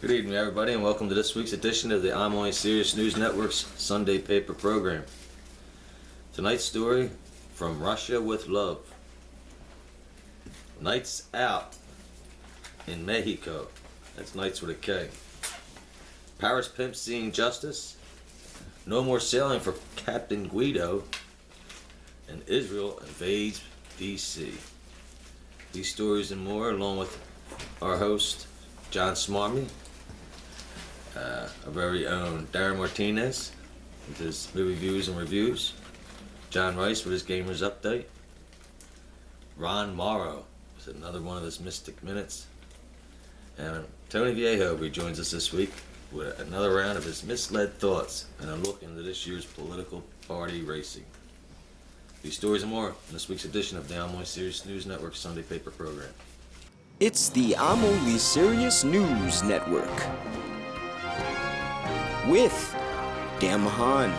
Good evening, everybody, and welcome to this week's edition of the I'm Only Serious News Network's Sunday paper program. Tonight's story, From Russia with Love. Nights out in Mexico. That's nights with a K. Paris pimps seeing justice. No more sailing for Captain Guido. And Israel invades D.C. These stories and more, along with our host, John Smarmy, our very own Darren Martinez with his movie views and reviews, John Rice with his Gamers Update, Ron Morrow with another one of his Mystic Minutes, and Tony Viejo rejoins us this week with another round of his Misled Thoughts and a look into this year's political party racing. These stories and more in this week's edition of the I'm Only Serious News Network Sunday paper program. It's the I'm Only Serious News Network with Dan Mahan,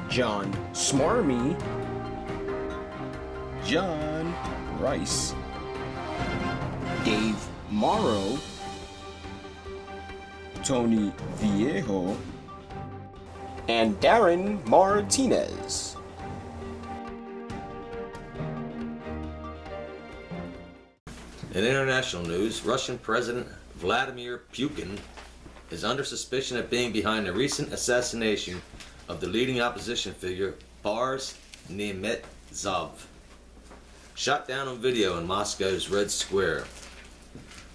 John Smarmy, John Rice, Dave Morrow, Tony Viejo, and Darren Martinez. In international news, Russian President Vladimir Putin is under suspicion of being behind the recent assassination of the leading opposition figure Boris Nemtsov, shot down on video in Moscow's Red Square.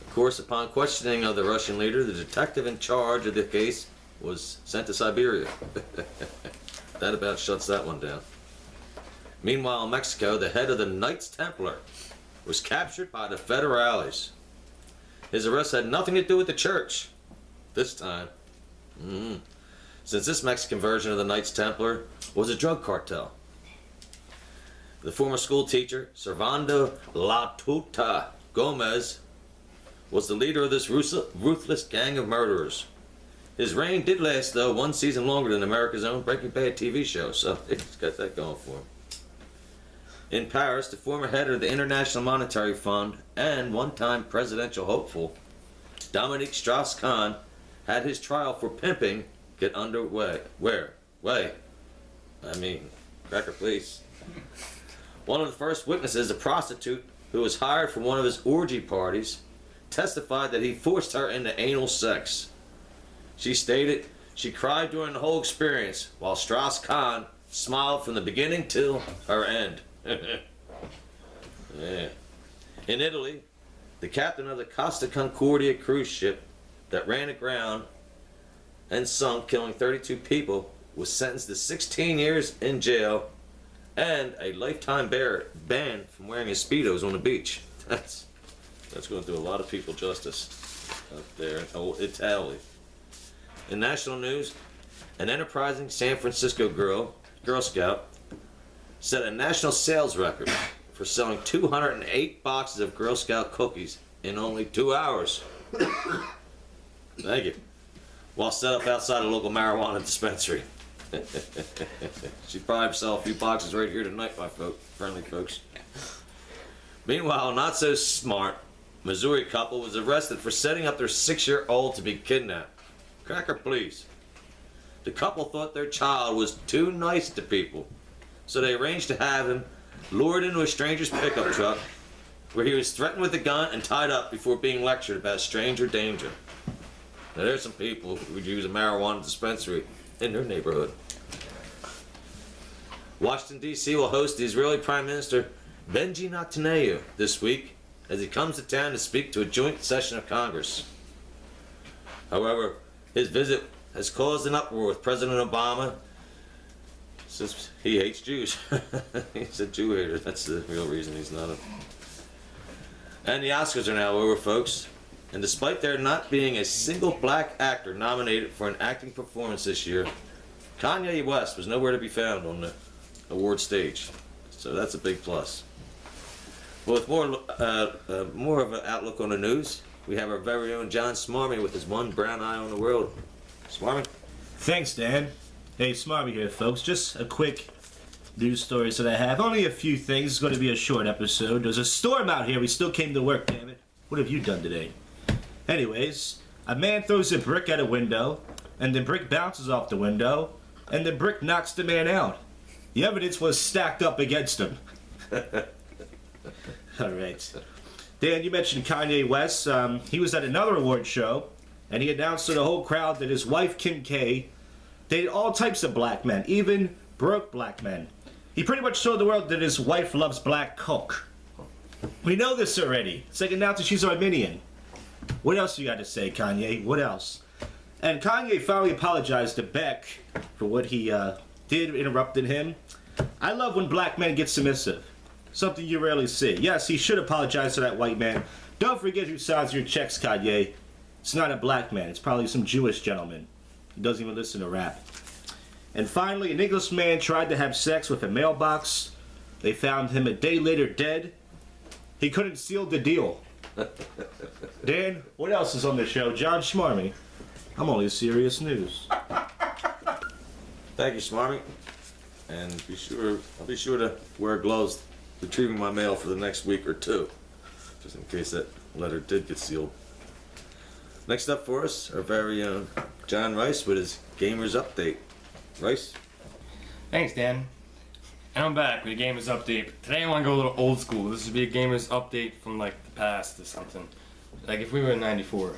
Of course, upon questioning of the Russian leader, the detective in charge of the case was sent to Siberia. That about shuts that one down. Meanwhile, in Mexico, the head of the Knights Templar was captured by the federales. His arrest had nothing to do with the church this time, since this Mexican version of the Knights Templar was a drug cartel. The former school teacher, Servando La Tuta Gomez, was the leader of this ruthless gang of murderers. His reign did last, though, one season longer than America's own Breaking Bad TV show, so he's got that going for him. In Paris, the former head of the International Monetary Fund and one-time presidential hopeful, Dominique Strauss-Kahn, had his trial for pimping get underway. Cracker please. One of the first witnesses, a prostitute who was hired for one of his orgy parties, testified that he forced her into anal sex. She stated she cried during the whole experience, while Strauss-Kahn smiled from the beginning till her end. Yeah. In Italy, the captain of the Costa Concordia cruise ship that ran aground and sunk, killing 32 people, was sentenced to 16 years in jail and a lifetime ban from wearing his Speedos on the beach. That's going to do a lot of people justice out there in old Italy. In national news, an enterprising San Francisco Girl Scout set a national sales record for selling 208 boxes of Girl Scout cookies in only 2 hours. Thank you. While set up outside a local marijuana dispensary. She probably sell a few boxes right here tonight, my friendly folks. Meanwhile, not so smart, Missouri couple was arrested for setting up their 6-year-old to be kidnapped. Cracker, please. The couple thought their child was too nice to people, so they arranged to have him lured into a stranger's pickup truck where he was threatened with a gun and tied up before being lectured about stranger danger. Now there's some people who would use a marijuana dispensary in their neighborhood. Washington, D.C. will host the Israeli Prime Minister Benji Netanyahu this week as he comes to town to speak to a joint session of Congress. However, his visit has caused an uproar with President Obama since he hates Jews. He's a Jew hater. That's the real reason he's not a... And the Oscars are now over, folks. And despite there not being a single black actor nominated for an acting performance this year, Kanye West was nowhere to be found on the award stage. So that's a big plus. Well, with more of an outlook on the news, we have our very own John Smarmy with his one brown eye on the world. Smarmy? Thanks, Dan. Hey, Smarmy here, folks. Just a quick news stories that I have. Only a few things. It's going to be a short episode. There's a storm out here. We still came to work, damn it. What have you done today? Anyways, a man throws a brick at a window, and the brick bounces off the window, and the brick knocks the man out. The evidence was stacked up against him. Alright. Dan, you mentioned Kanye West. He was at another award show, and he announced to the whole crowd that his wife, Kim K, dated all types of black men, even broke black men. He pretty much showed the world that his wife loves black coke. We know this already. It's like announcing she's Armenian. What else you got to say, Kanye? What else? And Kanye finally apologized to Beck for what he did, interrupting him. I love when black men get submissive. Something you rarely see. Yes, he should apologize to that white man. Don't forget who signs your checks, Kanye. It's not a black man. It's probably some Jewish gentleman. He doesn't even listen to rap. And finally, an English man tried to have sex with a mailbox. They found him a day later dead. He couldn't seal the deal. Dan, what else is on the show? John Schmarmy. I'm only serious news. Thank you, Smarmy. And I'll be sure to wear gloves retrieving my mail for the next week or two, just in case that letter did get sealed. Next up for us, our very own John Rice with his Gamers Update. Rice? Thanks, Dan. And I'm back with a Gamers Update. Today I want to go a little old school. This would be a Gamers Update from like the past or something. Like if we were in 94.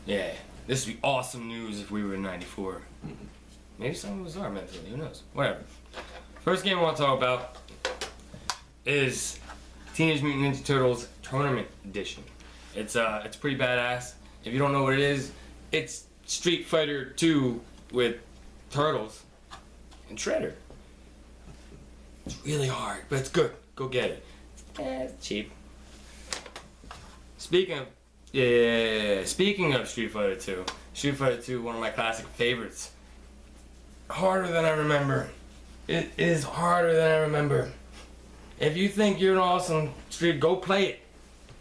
Yeah. This would be awesome news if we were in 94. Maybe some of us are mentally, who knows? Whatever. First game I want to talk about is Teenage Mutant Ninja Turtles Tournament Edition. It's pretty badass. If you don't know what it is, it's Street Fighter 2 with Turtles and Shredder. It's really hard, but it's good. Go get it. It's cheap. Speaking of Street Fighter 2, Street Fighter 2, one of my classic favorites. Harder than I remember. It is harder than I remember. If you think you're an awesome Street, go play it.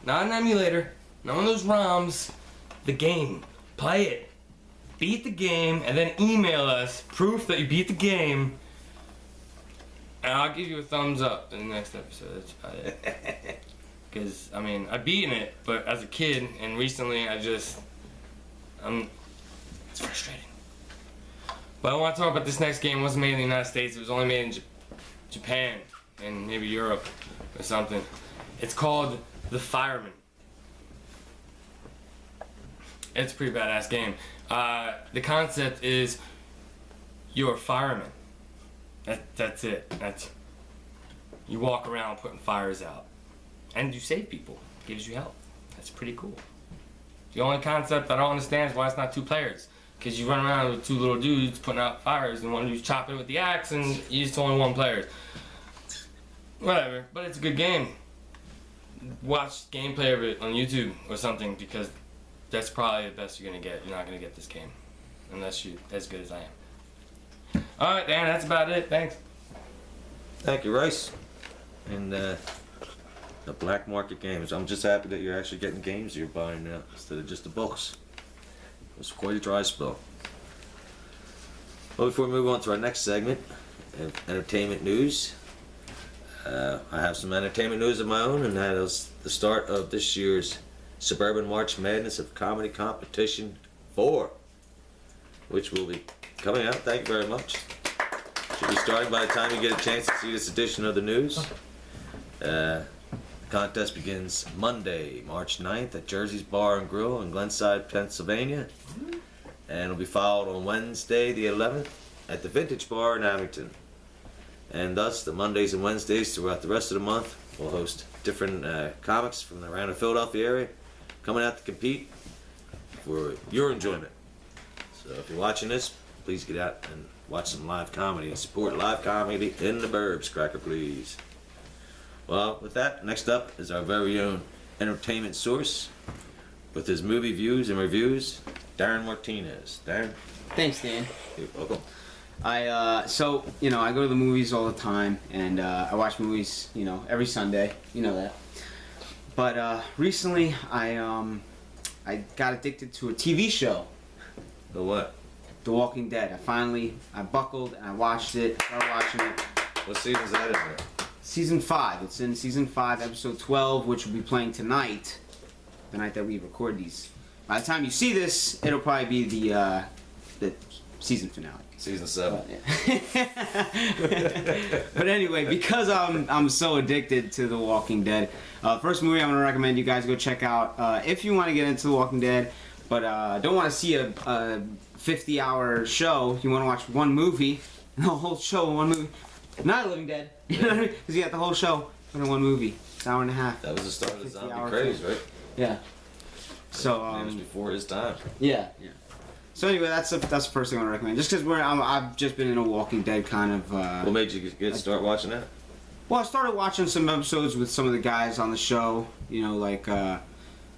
Not an emulator, not one of those ROMs. The game. Play it. Beat the game, and then email us proof that you beat the game. And I'll give you a thumbs up in the next episode. That's about it. Because, I mean, I've beaten it, but as a kid, and recently it's frustrating. But I want to talk about this next game. It wasn't made in the United States. It was only made in Japan and maybe Europe or something. It's called The Fireman. It's a pretty badass game. The concept is you're a fireman. That's it. You walk around putting fires out. And you save people. Gives you health. That's pretty cool. The only concept I don't understand is why it's not 2 players. Because you run around with 2 little dudes putting out fires and one dude's chopping with the axe and it's only 1 player. Whatever. But it's a good game. Watch gameplay of it on YouTube or something because that's probably the best you're going to get. You're not going to get this game. Unless you're as good as I am. Alright, Dan, that's about it. Thanks. Thank you, Rice. And the black market games. I'm just happy that you're actually getting games you're buying now instead of just the books. It was quite a dry spell. Well, before we move on to our next segment, entertainment news. I have some entertainment news of my own, and that is the start of this year's Suburban March Madness of Comedy Competition 4, which will be coming out. Thank you very much. Should be starting by the time you get a chance to see this edition of the news. The contest begins Monday, March 9th at Jersey's Bar and Grill in Glenside, Pennsylvania. And will be followed on Wednesday, the 11th, at the Vintage Bar in Abington. And thus, the Mondays and Wednesdays throughout the rest of the month will host different comics from around the Philadelphia area coming out to compete for your enjoyment. So if you're watching this, please get out and watch some live comedy and support live comedy in the burbs, cracker please. Well, with that, next up is our very own entertainment source with his movie views and reviews, Darren Martinez. Darren? Thanks, Dan. You're welcome. I go to the movies all the time, and I watch movies, every Sunday. You know that. But recently, I got addicted to a TV show. The what? The Walking Dead. I buckled and I watched it. Started watching it. What season's that in there? Season 5. It's in Season 5, Episode 12, which will be playing tonight, the night that we record these by the time you see this, it'll probably be the season finale. Season 7. But anyway, because I'm so addicted to The Walking Dead, first movie I'm gonna recommend you guys go check out if you want to get into The Walking Dead, but don't want to see a 50-hour show. You want to watch one movie, the whole show in one movie. Not Living Dead, you know what I mean? Because you got the whole show in one movie. It's an hour and a half. That was the start of the 50-hour zombie craze, right? Yeah. So It was before his time. yeah. So anyway, that's the first thing I want to recommend. Just because I've just been in a Walking Dead kind of. What made you start watching that? Well, I started watching some episodes with some of the guys on the show. You know, like I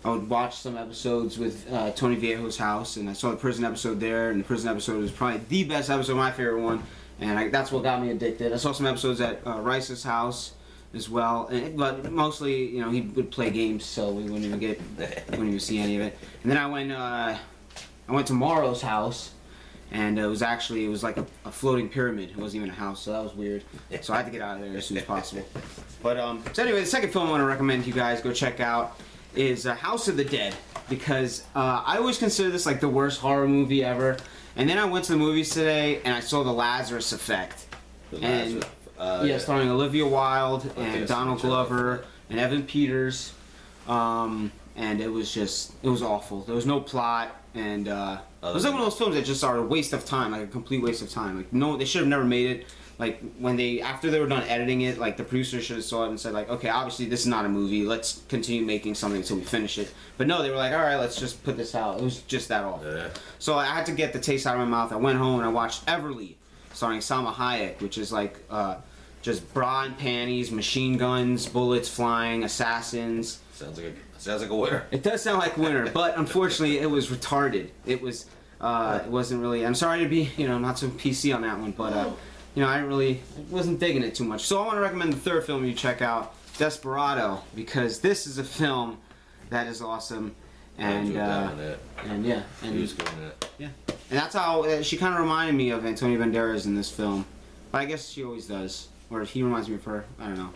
would watch some episodes with Tony Viejo's house, and I saw the prison episode there, and the prison episode was probably the best episode, my favorite one, and that's what got me addicted. I saw some episodes at Rice's house as well, but mostly, you know, he would play games, so we wouldn't even see any of it. And then I went to Morrow's house, and it was like a floating pyramid. It wasn't even a house, so that was weird. So I had to get out of there as soon as possible. But so anyway, the second film I want to recommend you guys go check out is House of the Dead, because I always consider this like the worst horror movie ever. And then I went to the movies today, and I saw The Lazarus Effect. Starring Olivia Wilde and Donald Glover and Evan Peters. And it was awful. There was no plot. And it was like one of those films that just are a waste of time, like a complete waste of time. Like, no, they should have never made it. Like, after they were done editing it, like, the producers should have saw it and said, like, okay, obviously this is not a movie. Let's continue making something until we finish it. But no, they were like, all right, let's just put this out. It was just that awful. Yeah. So I had to get the taste out of my mouth. I went home and I watched Everly, starring Salma Hayek, which is like just bra and panties, machine guns, bullets flying, assassins. Sounds like a winner. It does sound like winter, but unfortunately it was retarded. It wasn't really. I'm sorry to be, not so PC on that one, but I wasn't digging it too much. So I want to recommend the third film you check out, Desperado, because this is a film that is awesome, and He was good in it. yeah, and that's how she kind of reminded me of Antonio Banderas in this film, but I guess she always does, or he reminds me of her. I don't know.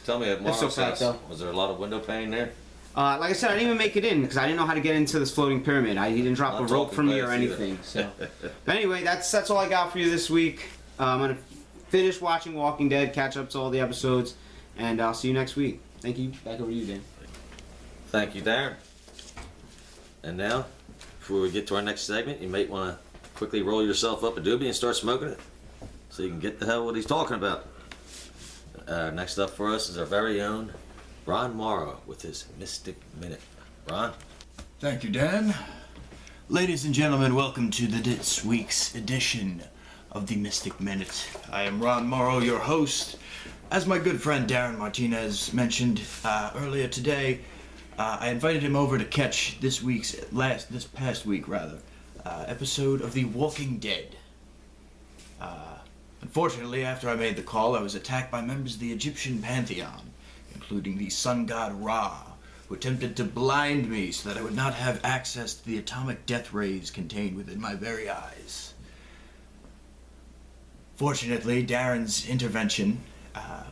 Tell me, at Morrow's so house, though. was there a lot of window pane there? Like I said, I didn't even make it in because I didn't know how to get into this floating pyramid. He didn't drop Not a rope talking for me or glass either. anything. So, but anyway, that's all I got for you this week. I'm gonna finish watching Walking Dead, catch up to all the episodes, and I'll see you next week. Thank you. Back over to you, Dan. Thank you, Darren. And now, before we get to our next segment, you might want to quickly roll yourself up a doobie and start smoking it, so you can get the hell what he's talking about. Next up for us is our very own Ron Morrow with his Mystic Minute. Ron? Thank you, Dan. Ladies and gentlemen, welcome to this week's edition of the Mystic Minute. I am Ron Morrow, your host. As my good friend Darren Martinez mentioned earlier today, I invited him over to catch this past week, episode of The Walking Dead. Unfortunately, after I made the call, I was attacked by members of the Egyptian pantheon, including the sun god Ra, who attempted to blind me so that I would not have access to the atomic death rays contained within my very eyes. Fortunately, Darren's intervention,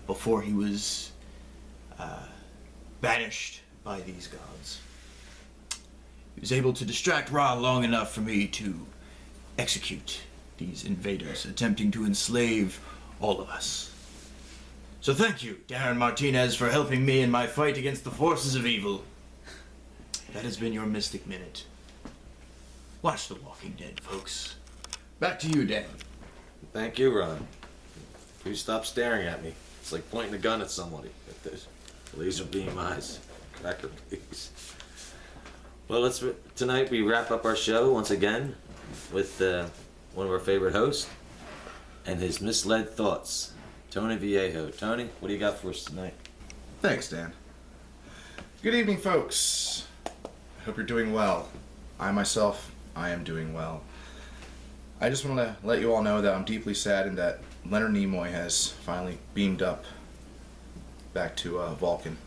before he was banished by these gods, he was able to distract Ra long enough for me to execute these invaders attempting to enslave all of us. So thank you, Darren Martinez, for helping me in my fight against the forces of evil. That has been your Mystic Minute. Watch The Walking Dead, folks. Back to you, Dan. Thank you, Ron. Please stop staring at me. It's like pointing a gun at somebody with those laser beam eyes. Cracker, please. Well, tonight we wrap up our show once again with one of our favorite hosts and his misled thoughts, Tony Viejo. Tony, what do you got for us tonight? Thanks, Dan. Good evening, folks. I hope you're doing well. I am doing well. I just want to let you all know that I'm deeply saddened that Leonard Nimoy has finally beamed up back to Vulcan.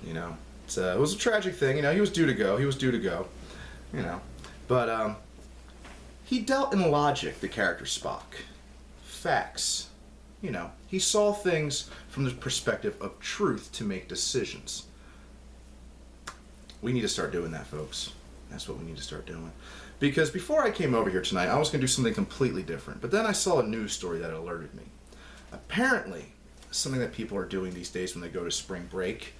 It was a tragic thing. He was due to go. But he dealt in logic, the character Spock. Facts. He saw things from the perspective of truth to make decisions. We need to start doing that, folks. That's what we need to start doing. Because before I came over here tonight, I was going to do something completely different. But then I saw a news story that alerted me. Apparently, something that people are doing these days when they go to spring break,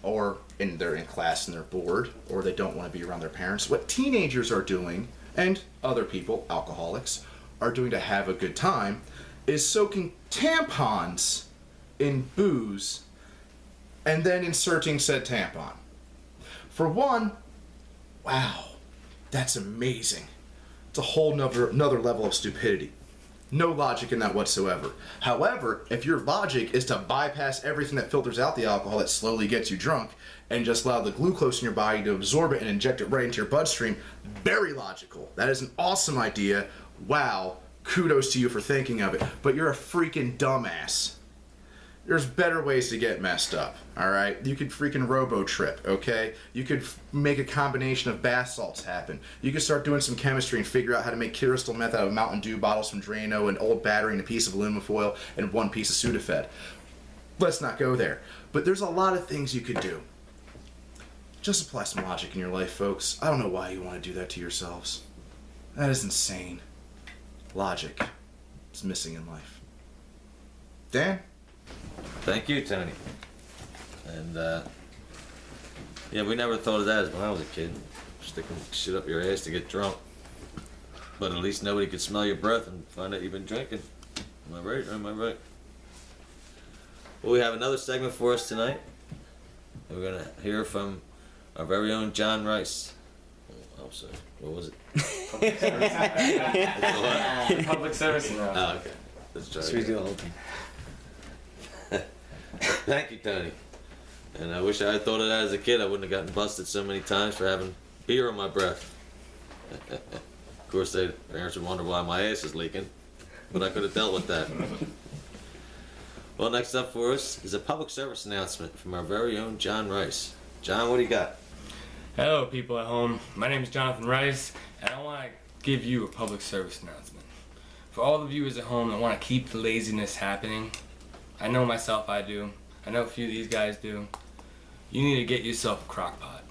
or they're in class and they're bored, or they don't want to be around their parents, what teenagers are doing, and other people, alcoholics, are doing to have a good time, is soaking tampons in booze and then inserting said tampon. For one, wow, that's amazing. It's a whole another level of stupidity. No logic in that whatsoever. However, if your logic is to bypass everything that filters out the alcohol that slowly gets you drunk and just allow the glucose in your body to absorb it and inject it right into your bloodstream, very logical. That is an awesome idea. Wow, kudos to you for thinking of it. But you're a freaking dumbass. There's better ways to get messed up, alright? You could freaking robo-trip, okay? You could make a combination of bath salts happen. You could start doing some chemistry and figure out how to make crystal meth out of Mountain Dew bottles from Drano, an old battery, and a piece of aluminum foil, and one piece of Sudafed. Let's not go there. But there's a lot of things you could do. Just apply some logic in your life, folks. I don't know why you want to do that to yourselves. That is insane. Logic is missing in life. Dan? Thank you, Tony. And, yeah, we never thought of that when I was a kid. Sticking shit up your ass to get drunk. But at least nobody could smell your breath and find out you've been drinking. Am I right or am I right? Well, we have another segment for us tonight. We're going to hear from our very own John Rice. Oh, I'm sorry. What was it? Public service announcement. Oh, okay. Let's try Should we again. do the whole thing? Thank you, Tony. And I wish I had thought of that as a kid. I wouldn't have gotten busted so many times for having beer on my breath. Of course, their parents would wonder why my ass is leaking, but I could have dealt with that. Well, next up for us is a public service announcement from our very own John Rice. John, what do you got? Hello, people at home. My name is Jonathan Rice, and I want to give you a public service announcement. For all the viewers at home that want to keep the laziness happening, I know myself I do. I know a few of these guys do. You need to get yourself a crock pot.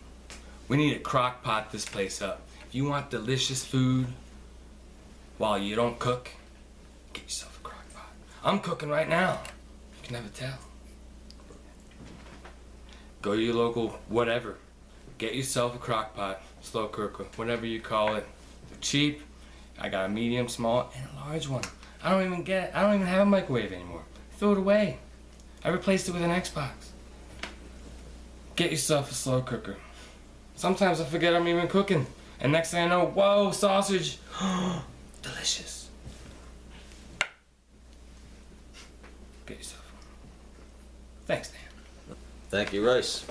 We need to crock pot this place up. If you want delicious food while you don't cook, get yourself a crock pot. I'm cooking right now. You can never tell. Go to your local whatever. Get yourself a crock pot, slow cooker, whatever you call it. They're cheap. I got a medium, small, and a large one. I don't even have a microwave anymore. Throw it away. I replaced it with an Xbox. Get yourself a slow cooker. Sometimes I forget I'm even cooking. And next thing I know, whoa, sausage. Delicious. Get yourself one. Thanks, Dan. Thank you, Rice.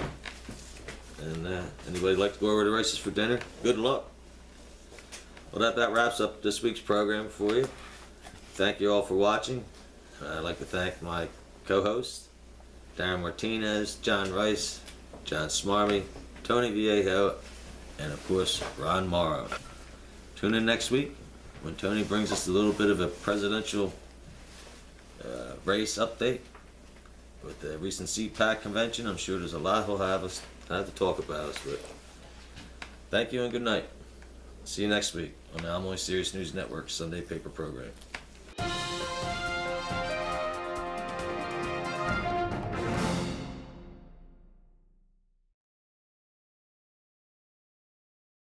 And anybody like to go over to Rice's for dinner? Good luck. Well, that wraps up this week's program for you. Thank you all for watching. I'd like to thank my co-hosts, Darren Martinez, John Rice, John Smarmy, Tony Viejo, and of course, Ron Morrow. Tune in next week when Tony brings us a little bit of a presidential race update with the recent CPAC convention. I'm sure there's a lot he'll have to talk about us with. Thank you and good night. See you next week on the Almost Serious News Network Sunday Paper Program.